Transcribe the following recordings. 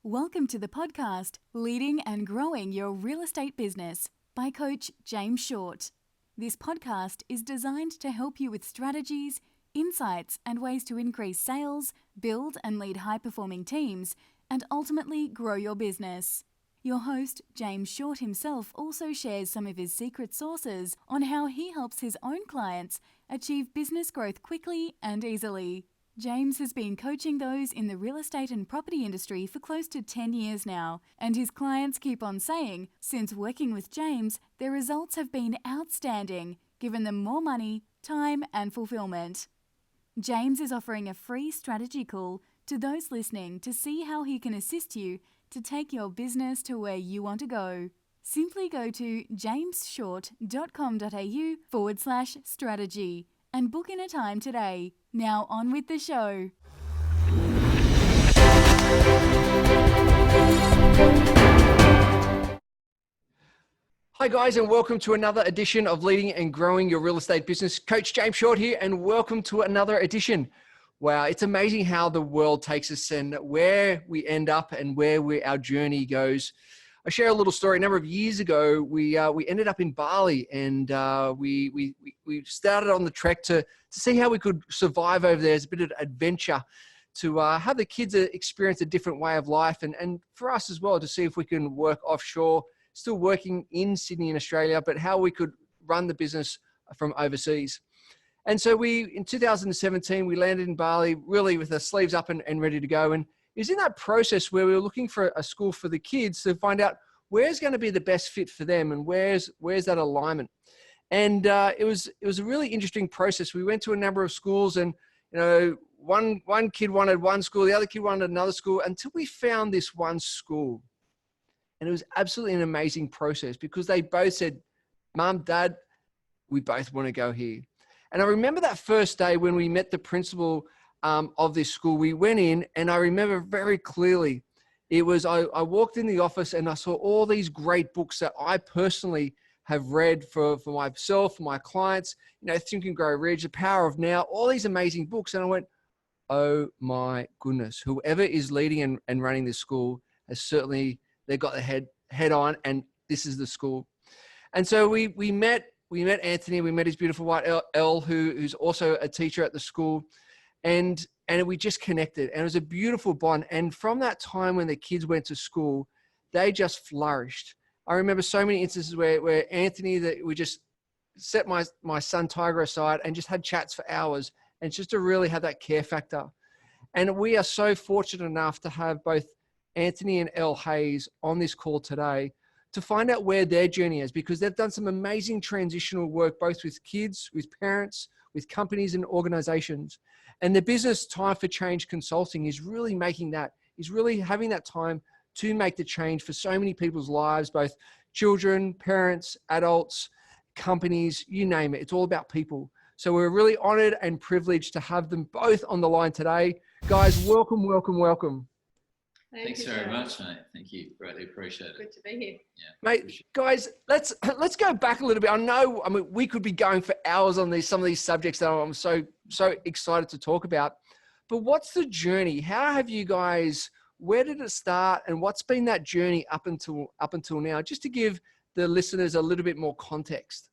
Welcome to the podcast, Leading and Growing Your Real Estate Business by Coach James Short. This podcast is designed to help you with strategies, insights, and ways to increase sales, build and lead high-performing teams, and ultimately grow your business. Your host, James Short himself, also shares some of his secret sauces on how he helps his own clients achieve business growth quickly and easily. James has been coaching those in the real estate and property industry for close to 10 years now, and his clients keep on saying, since working with James, their results have been outstanding, giving them more money, time, and fulfillment. James is offering a free strategy call to those listening to see how he can assist you to take your business to where you want to go. Simply go to jamesshort.com.au/strategy and book in a time today. Now on with the show. Hi guys, and welcome to another edition of Leading and Growing Your Real Estate Business. Coach James Short here, and welcome to another edition. Wow, it's amazing how the world takes us and where we end up and where our journey goes. I share a little story. A number of years ago, we ended up in Bali, and we started on the trek to see how we could survive over there as a bit of adventure, to have the kids experience a different way of life, and for us as well to see if we can work offshore, still working in Sydney in Australia, but how we could run the business from overseas. And so in 2017, we landed in Bali really with the sleeves up and ready to go. And it was in that process where we were looking for a school for the kids to find out where's going to be the best fit for them and where's that alignment. And it was a really interesting process. We went to a number of schools, and one kid wanted one school, the other kid wanted another school, until we found this one school. And it was absolutely an amazing process because they both said, "Mum, Dad, we both want to go here." And I remember that first day when we met the principal of this school. We went in, and I remember very clearly, it was, I walked in the office and I saw all these great books that I personally have read for myself, for my clients, Think and Grow Rich, The Power of Now, all these amazing books. And I went, oh my goodness, whoever is leading and running this school has certainly, they got their head on, and this is the school. And so we met Anthony, we met his beautiful wife, Elle, who's also a teacher at the school. And we just connected, and it was a beautiful bond. And from that time when the kids went to school, they just flourished. I remember so many instances where Anthony, that we just set my son Tiger aside and just had chats for hours, and just to really have that care factor. And we are so fortunate enough to have both Anthony and Elle Hayes on this call today to find out where their journey is, because they've done some amazing transitional work, both with kids, with parents, with companies and organizations. And the business Time for Change Consulting is really having that time to make the change for so many people's lives, both children, parents, adults, companies, you name it. It's all about people. So we're really honored and privileged to have them both on the line today. Guys, welcome, welcome, welcome. Thanks very much, mate. Thank you. Greatly appreciate it. Good to be here. Yeah, mate, guys, let's go back a little bit. I mean, we could be going for hours on some of these subjects that I'm so excited to talk about. But what's the journey? How have you guys, where did it start, and what's been that journey up until now? Just to give the listeners a little bit more context.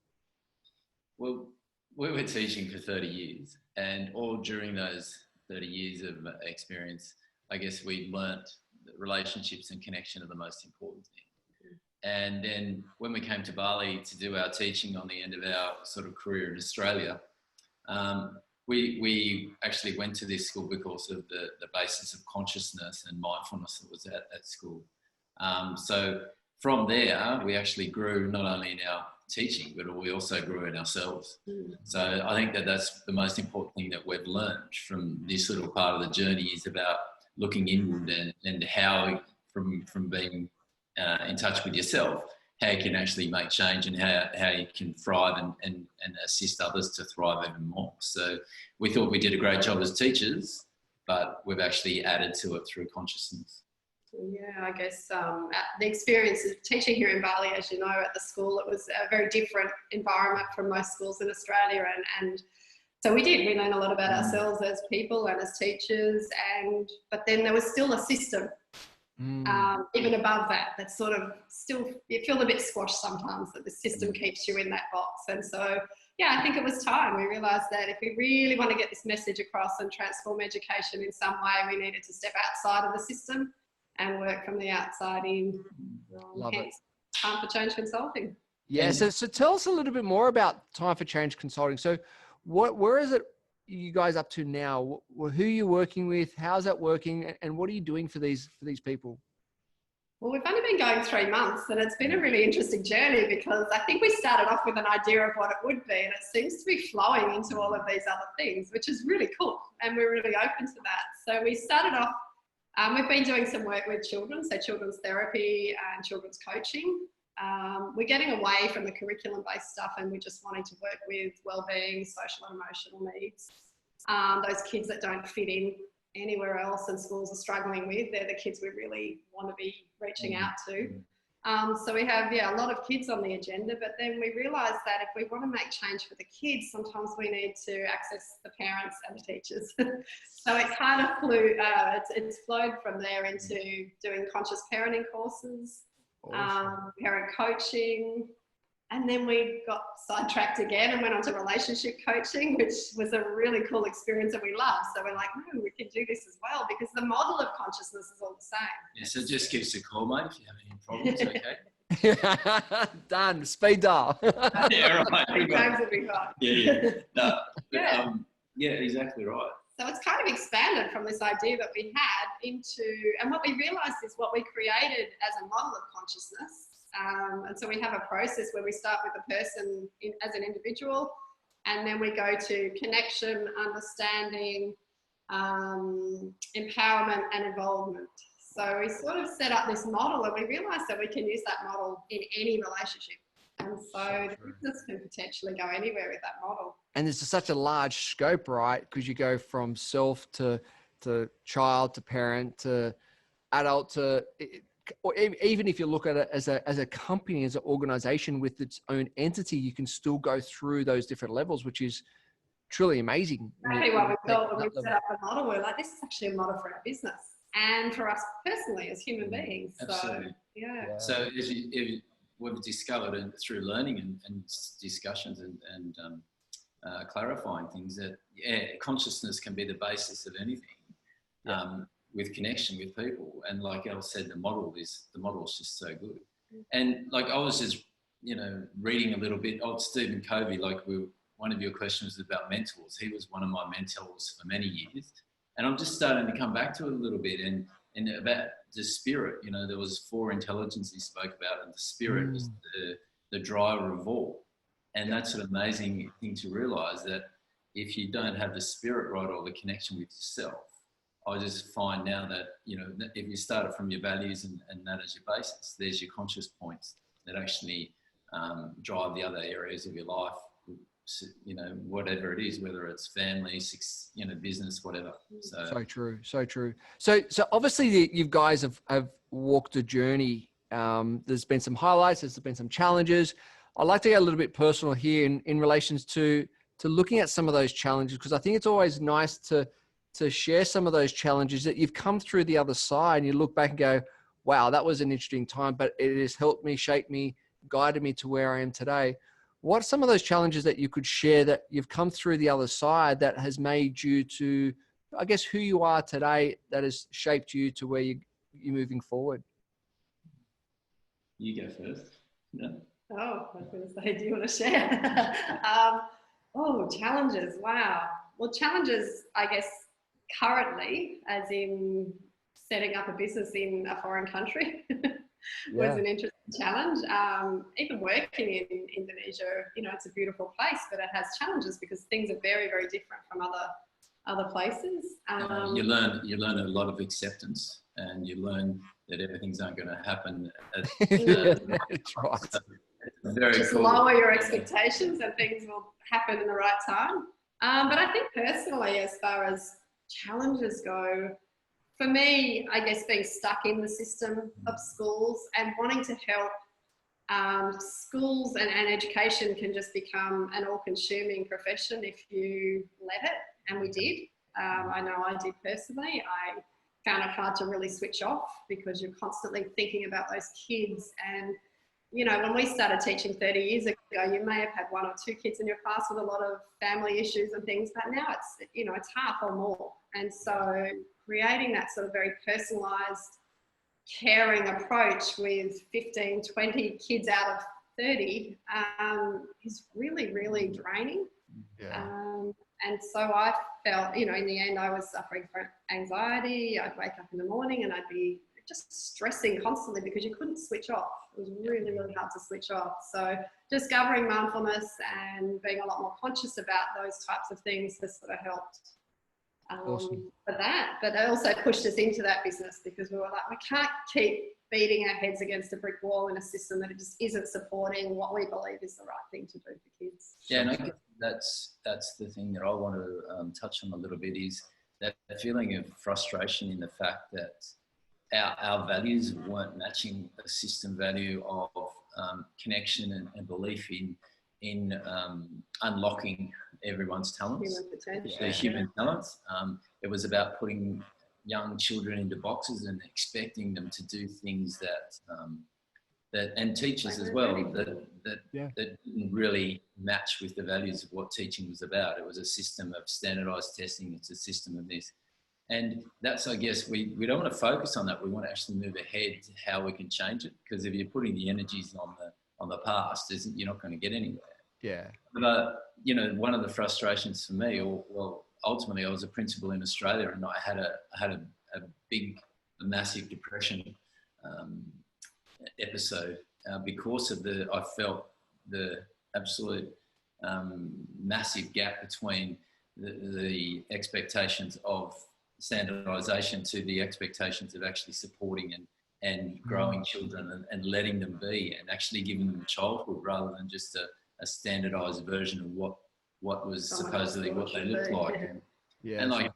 Well, we were teaching for 30 years, and all during those 30 years of experience, I guess we learnt that relationships and connection are the most important thing. And then when we came to Bali to do our teaching on the end of our sort of career in Australia, we actually went to this school because of the basis of consciousness and mindfulness that was at school. So from there, we actually grew not only in our teaching, but we also grew in ourselves. So I think that's the most important thing that we've learned from this little part of the journey, is about looking inward and how from being in touch with yourself, how you can actually make change, and how you can thrive and assist others to thrive even more. So we thought we did a great job as teachers, but we've actually added to it through consciousness. Yeah, I guess the experience of teaching here in Bali, as you know, at the school, it was a very different environment from most schools in Australia, and so we learned a lot about ourselves as people and as teachers, but then there was still a system Even above that, that's sort of still, you feel a bit squashed sometimes that the system keeps you in that box. And so, yeah, I think it was time. We realised that if we really want to get this message across and transform education in some way, we needed to step outside of the system and work from the outside in. Love hence, Time for Change Consulting. Yeah. So tell us a little bit more about Time for Change Consulting. So where is it you guys up to now? Who are you working with? How's that working? And what are you doing for these people? Well, we've only been going 3 months, and it's been a really interesting journey because I think we started off with an idea of what it would be, and it seems to be flowing into all of these other things, which is really cool, and we're really open to that. So we started off, we've been doing some work with children, so children's therapy and children's coaching. We're getting away from the curriculum-based stuff, and we're just wanting to work with wellbeing, social and emotional needs. Those kids that don't fit in anywhere else and schools are struggling with, they're the kids we really want to be reaching out to. So we have, a lot of kids on the agenda, but then we realised that if we want to make change for the kids, sometimes we need to access the parents and the teachers. So it kind of it's flowed from there into doing conscious parenting courses, parent coaching, and then we got sidetracked again and went on to relationship coaching, which was a really cool experience that we loved. So we're like, we can do this as well because the model of consciousness is all the same. Yeah, so just give us a call, mate, if you have any problems, okay? Done. Speed dial. Yeah, right. Times that we got. Yeah, exactly right. So it's kind of expanded from this idea that we had into, and what we realised is what we created as a model of consciousness. And so we have a process where we start with the person as an individual, and then we go to connection, understanding, empowerment and involvement. So we sort of set up this model, and we realised that we can use that model in any relationship. And so the business can potentially go anywhere with that model. And there's such a large scope, right? Because you go from self to child to parent to adult to, or even if you look at it as a company, as an organization with its own entity, you can still go through those different levels, which is truly amazing. Exactly what we thought when we set up the model. We're like, this is actually a model for our business and for us personally as human beings. Absolutely. So, yeah. So if we've discovered through learning and discussions and clarifying things that consciousness can be the basis of anything. With connection with people, and like Elle said, the model is just so good. And like I was just reading a little bit of Stephen Covey. Like one of your questions was about mentors. He was one of my mentors for many years, and I'm just starting to come back to it a little bit and about the spirit. There was 4 intelligences he spoke about, and the spirit was the driver of all. And that's an amazing thing to realise, that if you don't have the spirit right or the connection with yourself, I just find now that, if you start it from your values and that as your basis, there's your conscious points that actually drive the other areas of your life, whatever it is, whether it's family, business, whatever. So true. So obviously you guys have walked a journey. There's been some highlights, there's been some challenges. I'd like to get a little bit personal here in relations to looking at some of those challenges, because I think it's always nice to share some of those challenges that you've come through the other side, and you look back and go, wow, that was an interesting time, but it has helped me, shaped me, guided me to where I am today. What are some of those challenges that you could share that you've come through the other side that has made you to, I guess, who you are today, that has shaped you to where you're moving forward? You go first. Yeah. Oh, I was going to say, do you want to share? Challenges. Wow. Well, challenges, I guess, currently, as in setting up a business in a foreign country was an interesting challenge. Even working in Indonesia, it's a beautiful place, but it has challenges because things are very, very different from other places. You learn a lot of acceptance, and you learn that everything's not going to happen. That's right. Just cool. Lower your expectations and things will happen in the right time. But I think personally, as far as challenges go, for me, I guess being stuck in the system of schools and wanting to help schools and education can just become an all-consuming profession if you let it, and we did. I know I did personally. found it hard to really switch off because you're constantly thinking about those kids. And, you know, when we started teaching 30 years ago, you may have had 1 or 2 kids in your class with a lot of family issues and things, but now it's, you know, it's half or more. And so creating that sort of very personalised, caring approach with 15, 20 kids out of 30 is really, really draining. Yeah. And so I felt, you know, in the end, I was suffering from anxiety. I'd wake up in the morning and I'd be just stressing constantly because you couldn't switch off. It was really, really hard to switch off. So discovering mindfulness and being a lot more conscious about those types of things has sort of helped Awesome. for that. But it also pushed us into that business because we were like, we can't keep beating our heads against a brick wall in a system that it just isn't supporting what we believe is the right thing to do for kids. Yeah, and I guess that's the thing that I want to touch on a little bit, is that feeling of frustration in the fact that our values weren't matching a system value of connection and belief in unlocking everyone's talents, Human potential. their human talents. It was about putting young children into boxes and expecting them to do things that and teachers as well, that didn't really match with the values of what teaching was about. It was a system of standardized testing. It's a system of this. And that's, I guess, we don't want to focus on that. We want to actually move ahead to how we can change it, because if you're putting the energies on the past, you're not going to get anywhere. Yeah. But, you know, one of the frustrations for me, well, ultimately I was a principal in Australia, and I had a massive depression episode because of I felt the absolute massive gap between the expectations of standardization to the expectations of actually supporting and growing children and letting them be, and actually giving them a childhood rather than just a standardized version of what was supposedly what they looked like. Yeah. And like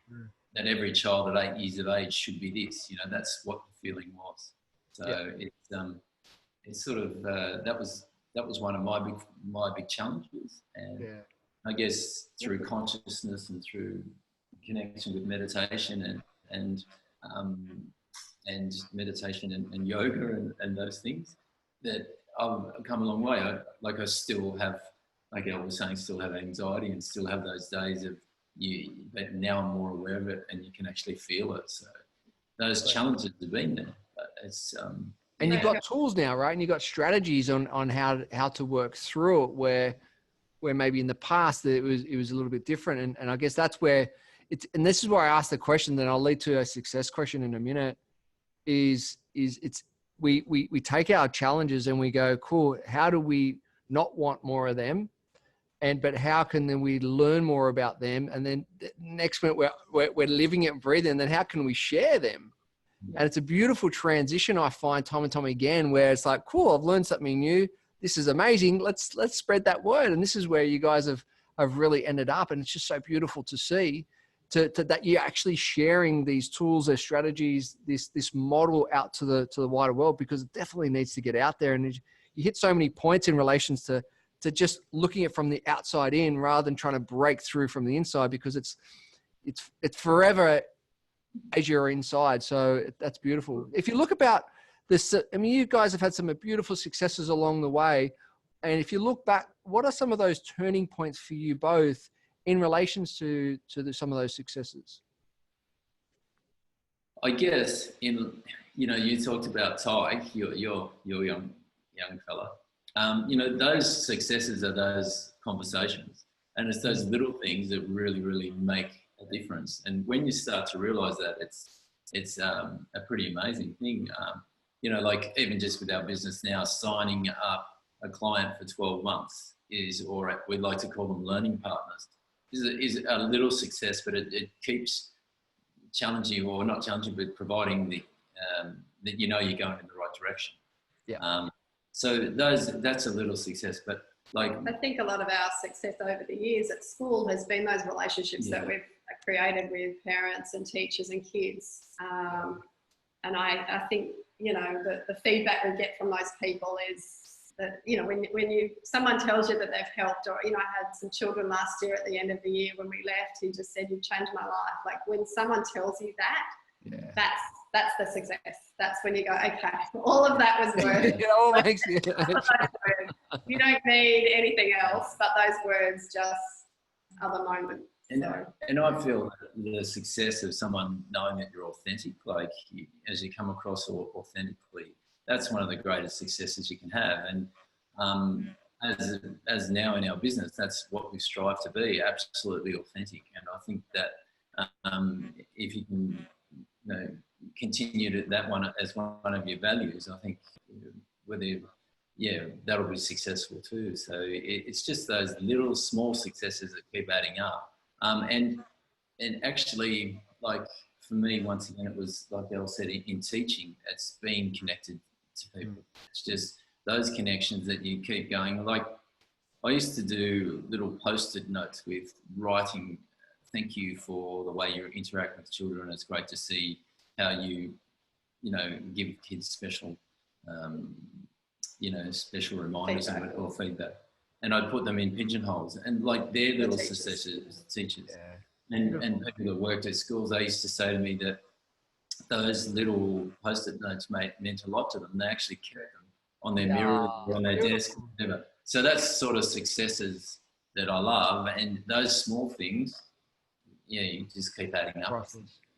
that every child at 8 years of age should be this, you know, that's what the feeling was. So it's sort of, that was one of my big challenges. And I guess through consciousness and through connection with meditation and meditation and yoga and those things, that I've come a long way. I still have, like I was saying, still have anxiety and still have those days of but now I'm more aware of it and you can actually feel it. So those challenges have been there, but it's and you've got tools now, right? And you've got strategies on how to work through it, where maybe in the past it was a little bit different. And I guess that's where and this is where I asked the question that I'll lead to a success question in a minute, is we take our challenges and we go, cool, how do we not want more of them? But how can then we learn more about them? And then the next minute we're living it and breathing, and then how can we share them? And it's a beautiful transition, I find, time and time again, where it's like, cool, I've learned something new. This is amazing. Let's spread that word. And this is where you guys have really ended up. And it's just so beautiful to see that you're actually sharing these tools, their strategies, this model out to the wider world, because it definitely needs to get out there. And you hit so many points in relations to just looking at it from the outside in rather than trying to break through from the inside, because it's forever as you're inside. So that's beautiful. If you look about this, I mean, you guys have had some beautiful successes along the way. And if you look back, what are some of those turning points for you both in relations to some of those successes? I guess you talked about Ty, your young fella. Those successes are those conversations, and it's those little things that really, really make a difference. And when you start to realize that, it's a pretty amazing thing. Like even just with our business now, signing up a client for 12 months or we'd like to call them learning partners, is a little success, but it keeps challenging, or not challenging, but providing that you're going in the right direction. Yeah. So that's a little success, but like I think a lot of our success over the years at school has been those relationships that we've created with parents and teachers and kids. And I think the feedback we get from those people is that when someone tells you that they've helped, or I had some children last year at the end of the year when we left who just said, "You've changed my life." Like when someone tells you that, Yeah. That's the success. That's when you go, okay, all of that was worth it. It all makes it. You don't need anything else, but those words just are the moment. And I feel the success of someone knowing that you're authentic, like as you come across authentically, that's one of the greatest successes you can have. And as now in our business, that's what we strive to be, absolutely authentic. And I think that if you can, continue to that one as one of your values, I think that'll be successful too. So it's just those little small successes that keep adding up. And actually, like for me, once again, it was like Elle said, in teaching, it's being connected to people. It's just those connections that you keep going. Like I used to do little post-it notes with writing, thank you for the way you interact with children. It's great to see how you give kids special, special reminders or feedback. And I'd put them in pigeonholes, and like their little successes as teachers. Yeah. And people that worked at schools, they used to say to me that those little post-it notes meant a lot to them. They actually kept them on their mirror or on their desk, whatever. So that's sort of successes that I love, and those small things, you just keep adding up.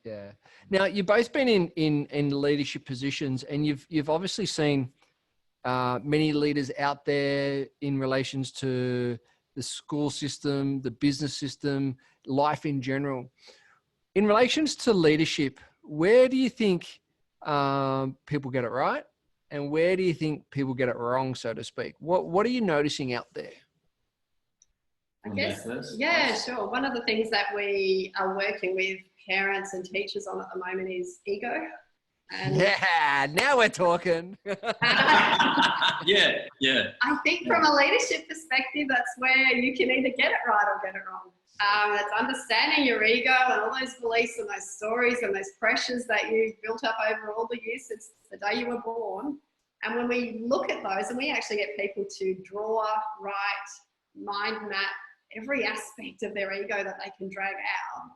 Yeah. Now you've both been in leadership positions, and you've obviously seen many leaders out there in relations to the school system, the business system, life in general. In relations to leadership, where do you think people get it right, and where do you think people get it wrong, so to speak? What are you noticing out there? I guess, yeah, sure. One of the things that we are working with parents and teachers on at the moment is ego. And now we're talking. Yeah. I think from a leadership perspective, that's where you can either get it right or get it wrong. It's understanding your ego and all those beliefs and those stories and those pressures that you built up over all the years since the day you were born. And when we look at those, and we actually get people to draw, write, mind map every aspect of their ego that they can drag out.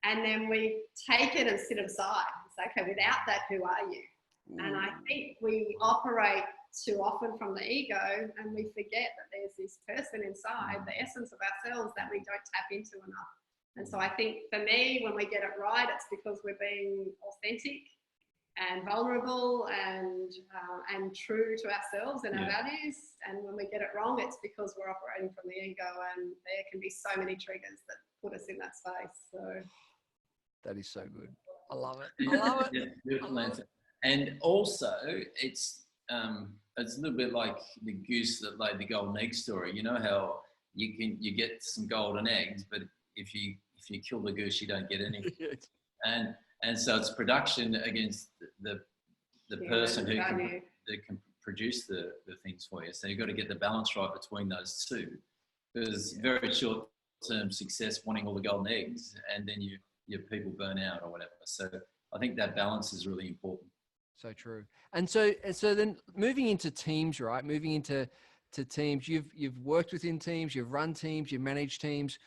And then we take it and sit aside. It's okay, without that, who are you? And I think we operate too often from the ego, and we forget that there's this person inside, the essence of ourselves, that we don't tap into enough. And so I think for me, when we get it right, it's because we're being authentic and vulnerable and true to ourselves and our values. And when we get it wrong, it's because we're operating from the ego, and there can be so many triggers that put us in that space. So that is so good. I love it. Yeah, beautiful answer. And also, it's a little bit like the goose that laid the golden egg story. You know how you get some golden eggs, but if you kill the goose, you don't get anything. And so it's production against the person who can produce the things for you. So you've got to get the balance right between those two. Because very short-term success, wanting all the golden eggs, and then your people burn out or whatever. So I think that balance is really important. So true. And so then moving into teams, right? Moving into teams, you've worked within teams, you've run teams, you've managed teams.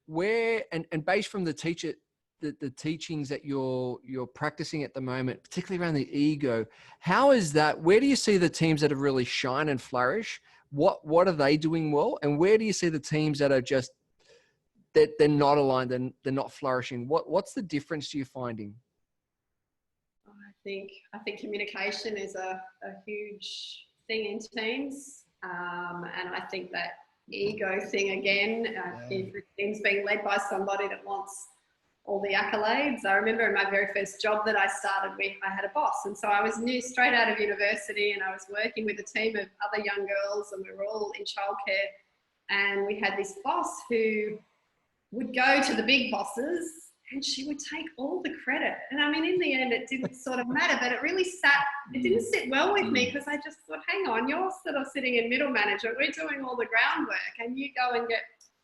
Where and based from the teachings that you're practicing at the moment, particularly around the ego, how is that? Where do you see the teams that have really shine and flourish? What are they doing well? And where do you see the teams that are just that they're not aligned and they're not flourishing? What's the difference you're finding? I think communication is a huge thing in teams, and I think that ego thing again, if the team's being led by somebody that wants all the accolades. I remember in my very first job that I started with, I had a boss, and so I was new straight out of university, and I was working with a team of other young girls, and we were all in childcare, and we had this boss who would go to the big bosses, and she would take all the credit. And I mean, in the end, it didn't sort of matter, but it didn't sit well with me, because I just thought, hang on, you're sort of sitting in middle management, we're doing all the groundwork, and you go and get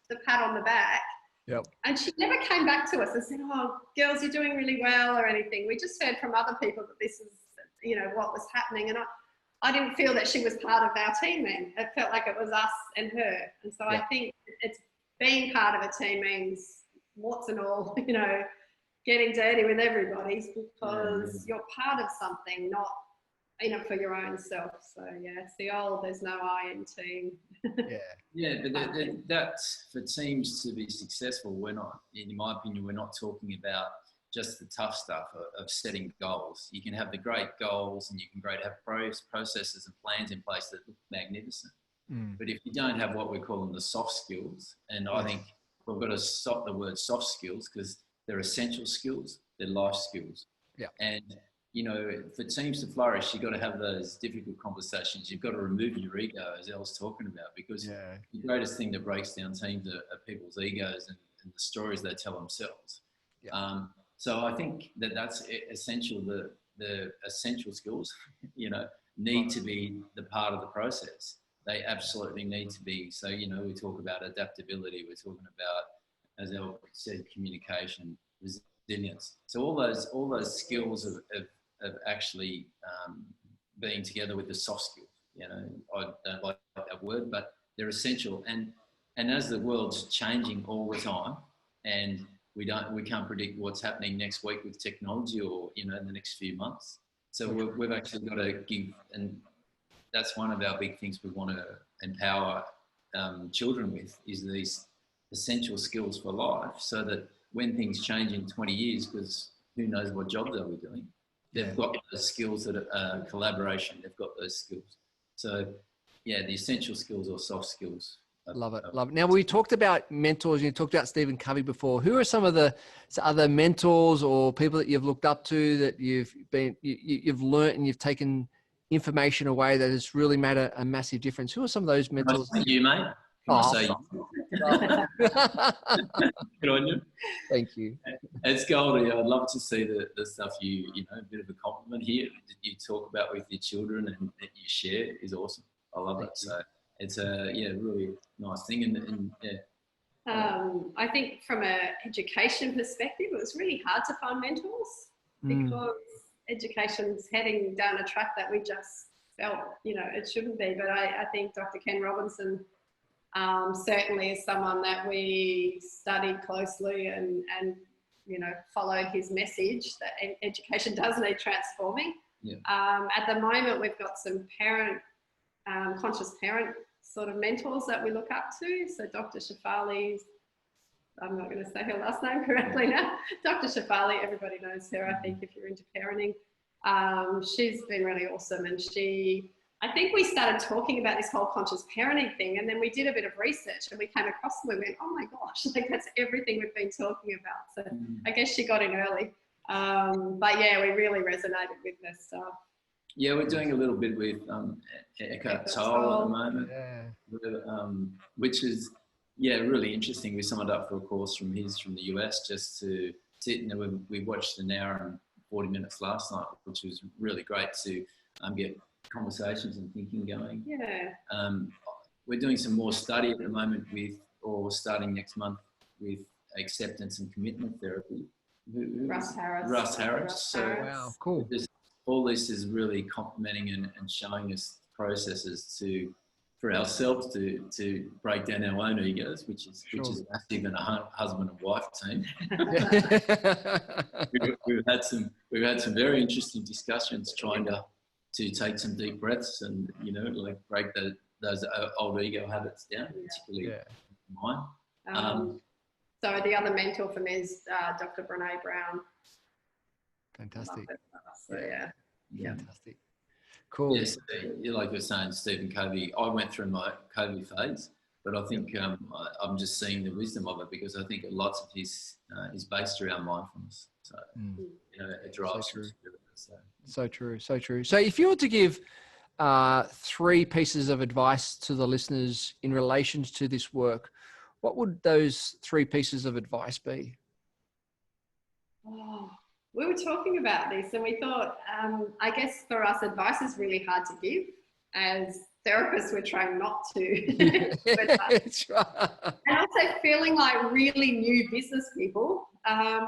the pat on the back. Yep. And she never came back to us and said, oh, girls, you're doing really well or anything. We just heard from other people that this is, what was happening. And I didn't feel that she was part of our team then. It felt like it was us and her. And so I think it's being part of a team means warts and all, getting dirty with everybody because you're part of something, not for your own self. So yeah, it's the old "there's no I in team." But that's for teams to be successful. We're not, in my opinion, we're not talking about just the tough stuff of setting goals. You can have the great goals and you can have processes and plans in place that look magnificent. But if you don't have what we call them the soft skills, and I think we've got to stop the word soft skills because they're essential skills, they're life skills. And for teams to flourish, you've got to have those difficult conversations. You've got to remove your ego, as Elle's talking about, because the greatest thing that breaks down teams are people's egos and the stories they tell themselves. So I think that's essential. The essential skills, need to be the part of the process. They absolutely need to be. So, we talk about adaptability. We're talking about, as Elle said, communication, resilience. So all those skills of actually being together with the soft skills. I don't like that word, but they're essential. And as the world's changing all the time, and we can't predict what's happening next week with technology or in the next few months. So we've actually got to give, and that's one of our big things we want to empower children with, is these essential skills for life, so that when things change in 20 years, because who knows what job they'll be doing, they've got those skills that are collaboration. They've got those skills. So the essential skills or soft skills. Love it. Now, we talked about mentors. You talked about Stephen Covey before. Who are some of the other mentors or people that you've looked up to, that you've learnt and you've taken information away that has really made a massive difference? Who are some of those mentors? Nice to you, mate. Good on you. Thank you. It's Goldie. I'd love to see the stuff a bit of a compliment here that you talk about with your children and that you share is awesome. I love it. So it's a really nice thing. And I think from an education perspective, it was really hard to find mentors because education's heading down a track that we just felt, it shouldn't be. But I think Dr. Ken Robinson certainly is someone that we studied closely and followed his message that education does need transforming. At the moment, we've got some conscious parent sort of mentors that we look up to. So Dr. Shafali's, I'm not going to say her last name correctly now. Dr. Shafali, everybody knows her, I think, if you're into parenting. She's been really awesome. And I think we started talking about this whole conscious parenting thing, and then we did a bit of research and we came across them and we went, oh my gosh, that's everything we've been talking about. So I guess she got in early. But we really resonated with this stuff. Yeah, we're doing a little bit with Eckhart Tolle at the moment, which is really interesting. We signed up for a course from the US just to sit, and we watched an hour and 40 minutes last night, which was really great to get conversations and thinking going. We're doing some more study at the moment starting next month with acceptance and commitment therapy. Russ Harris. So wow, cool. All this is really complementing and showing us processes for ourselves to break down our own egos, which is massive in a husband and wife team. we've had some very interesting discussions trying to take some deep breaths and break those old ego habits down, particularly mine. So the other mentor for me is Dr. Brene Brown. Fantastic. So fantastic. Cool. Yes, like you're saying, Stephen Covey. I went through my Covey phase, but I think I'm just seeing the wisdom of it, because I think lots of his is based around mindfulness. So it drives. So true. So if you were to give 3 pieces of advice to the listeners in relation to this work, what would those 3 pieces of advice be? We were talking about this and we thought, I guess for us, advice is really hard to give. As therapists, we're trying not to. That's right. And also feeling like really new business people,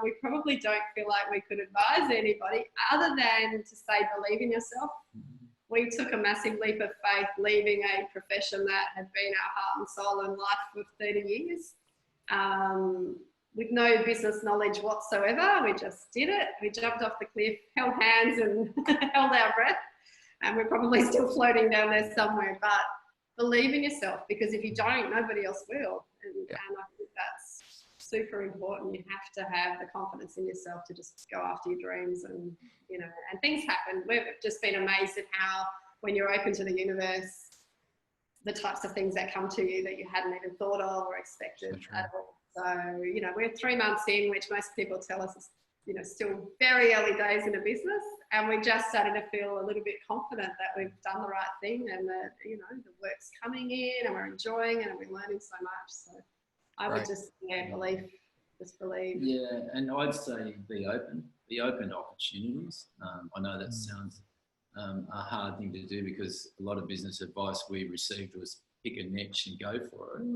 we probably don't feel like we could advise anybody other than to say, believe in yourself. We took a massive leap of faith, leaving a profession that had been our heart and soul and life for 30 years. with no business knowledge whatsoever. We just did it. We jumped off the cliff, held hands and held our breath. And we're probably still floating down there somewhere, but believe in yourself, because if you don't, nobody else will. And I think that's super important. You have to have the confidence in yourself to just go after your dreams, and, you know, and things happen. We've just been amazed at how, when you're open to the universe, the types of things that come to you that you hadn't even thought of or expected at all. So, you know, we're 3 months in, which most people tell us is, you know, still very early days in a business, and we're just starting to feel a little bit confident that we've done the right thing, and that, you know, the work's coming in and we're enjoying it and we're learning so much. So I would just believe. Yeah, and I'd say be open to opportunities. I know that sounds a hard thing to do, because a lot of business advice we received was pick a niche and go for it.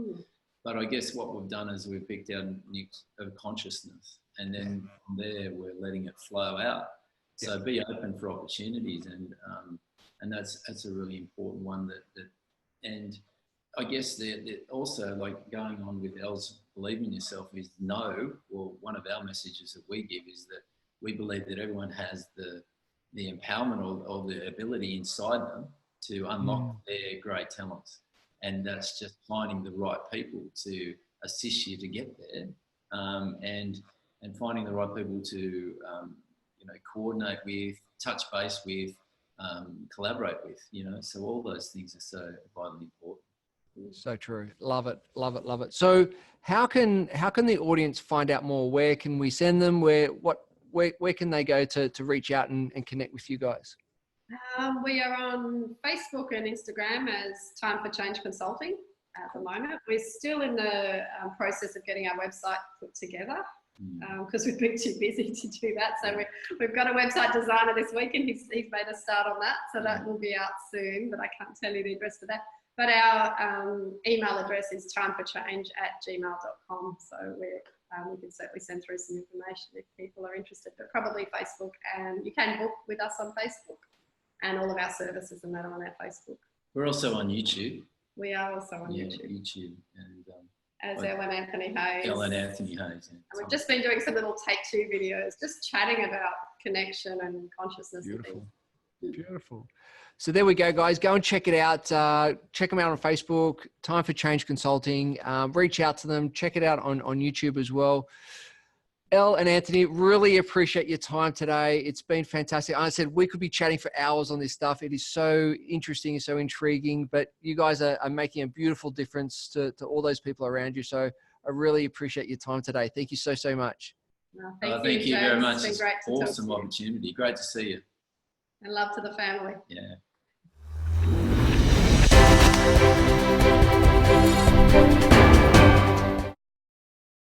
But I guess what we've done is we've picked our niche of consciousness, and then from there we're letting it flow out. So be open for opportunities, and that's a really important one. And I guess that also, like, going on with Elle's believe in yourself is one of our messages that we give is that we believe that everyone has the empowerment or the ability inside them to unlock their great talents. And that's just finding the right people to assist you to get there, and finding the right people to you know, coordinate with, touch base with, collaborate with, you know. So all those things are so vitally important. So true. Love it. Love it. Love it. So how can the audience find out more? Where can we send them? Where can they go to reach out and connect with you guys? We are on Facebook and Instagram as Time for Change Consulting at the moment. We're still in the process of getting our website put together, because we've been too busy to do that. So we've got a website designer this week, and he's made a start on that. So that will be out soon, but I can't tell you the address for that. But our email address is timeforchange@gmail.com. So we can certainly send through some information if people are interested, but probably Facebook, and you can book with us on Facebook, and all of our services and that are on our Facebook. We're also on YouTube. We are also on YouTube. And as Elle and Anthony Hayes. Elle and Anthony Hayes. And we've just been doing some little take 2 videos, just chatting about connection and consciousness. Beautiful. And things. Beautiful. So there we go, guys. Go and check it out. Check them out on Facebook, Time for Change Consulting. Reach out to them. Check it out on YouTube as well. Elle and Anthony, really appreciate your time today. It's been fantastic. I said we could be chatting for hours on this stuff. It is so interesting and so intriguing, but you guys are making a beautiful difference to all those people around you. So I really appreciate your time today. Thank you so much. No, thank you very much. It's an awesome opportunity. Great to see you. And love to the family. Yeah.